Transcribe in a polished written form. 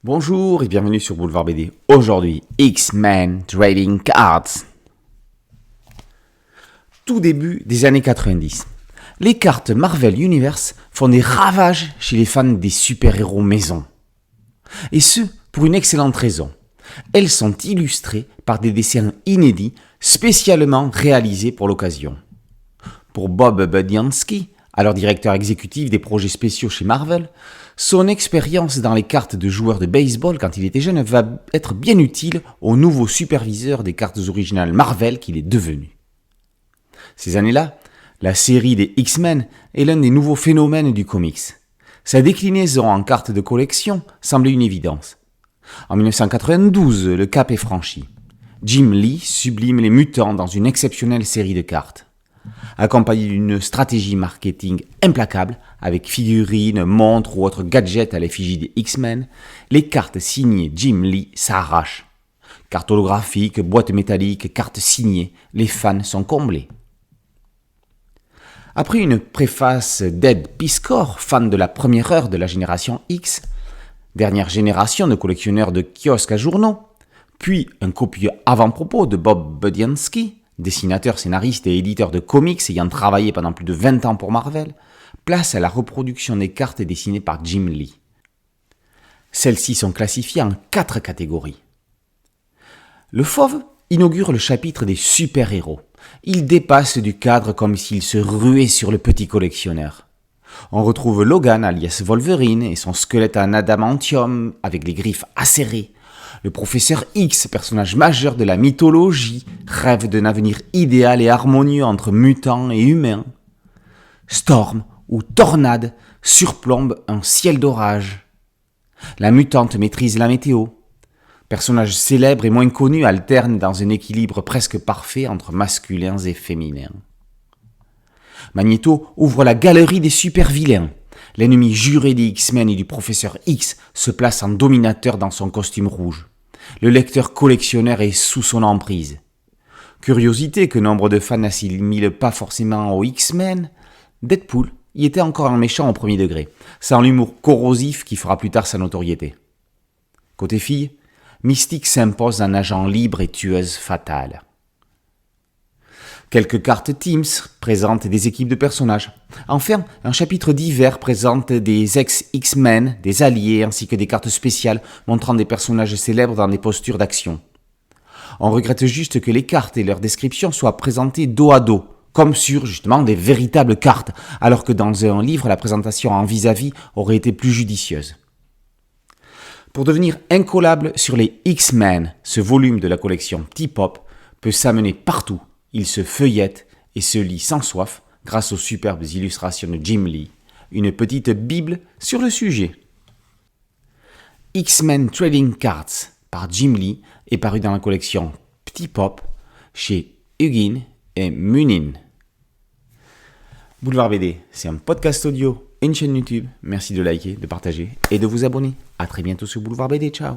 Bonjour et bienvenue sur Boulevard BD. Aujourd'hui, X-Men Trading Cards. Tout début des années 90. Les cartes Marvel Universe font des ravages chez les fans des super-héros maison. Et ce, pour une excellente raison. Elles sont illustrées par des dessins inédits spécialement réalisés pour l'occasion. Pour Bob Budiansky, alors directeur exécutif des projets spéciaux chez Marvel, son expérience dans les cartes de joueurs de baseball quand il était jeune va être bien utile au nouveau superviseur des cartes originales Marvel qu'il est devenu. Ces années-là, la série des X-Men est l'un des nouveaux phénomènes du comics. Sa déclinaison en cartes de collection semblait une évidence. En 1992, le cap est franchi. Jim Lee sublime les mutants dans une exceptionnelle série de cartes. Accompagné d'une stratégie marketing implacable, avec figurines, montres ou autres gadgets à l'effigie des X-Men, les cartes signées Jim Lee s'arrachent. Cartes holographiques, boîtes métalliques, cartes signées, les fans sont comblés. Après une préface d'Ed Piscor, fan de la première heure de la génération X, dernière génération de collectionneurs de kiosques à journaux, puis un copieux avant-propos de Bob Budiansky, dessinateur, scénariste et éditeur de comics ayant travaillé pendant plus de 20 ans pour Marvel, place à la reproduction des cartes dessinées par Jim Lee. Celles-ci sont classifiées en 4 catégories. Le fauve inaugure le chapitre des super-héros. Il dépasse du cadre comme s'il se ruait sur le petit collectionneur. On retrouve Logan alias Wolverine et son squelette en adamantium avec les griffes acérées. Le professeur X, personnage majeur de la mythologie, rêve d'un avenir idéal et harmonieux entre mutants et humains. Storm ou Tornade surplombe un ciel d'orage. La mutante maîtrise la météo. Personnages célèbres et moins connus alternent dans un équilibre presque parfait entre masculins et féminins. Magneto ouvre la galerie des super-vilains. L'ennemi juré des X-Men et du professeur X se place en dominateur dans son costume rouge. Le lecteur collectionneur est sous son emprise. Curiosité que nombre de fans n'assimilent pas forcément aux X-Men, Deadpool y était encore un méchant au premier degré, sans l'humour corrosif qui fera plus tard sa notoriété. Côté fille, Mystique s'impose en agent libre et tueuse fatale. Quelques cartes Teams présentent des équipes de personnages. Enfin, un chapitre divers présente des ex-X-Men, des alliés ainsi que des cartes spéciales montrant des personnages célèbres dans des postures d'action. On regrette juste que les cartes et leurs descriptions soient présentées dos à dos, comme sur justement des véritables cartes, alors que dans un livre, la présentation en vis-à-vis aurait été plus judicieuse. Pour devenir incollable sur les X-Men, ce volume de la collection T-Pop peut s'amener partout. Il se feuillette et se lit sans soif grâce aux superbes illustrations de Jim Lee, une petite bible sur le sujet. X-Men Trading Cards par Jim Lee est paru dans la collection Petit Pop chez Hugin et Munin. Boulevard BD, c'est un podcast audio et une chaîne YouTube. Merci de liker, de partager et de vous abonner. A très bientôt sur Boulevard BD. Ciao.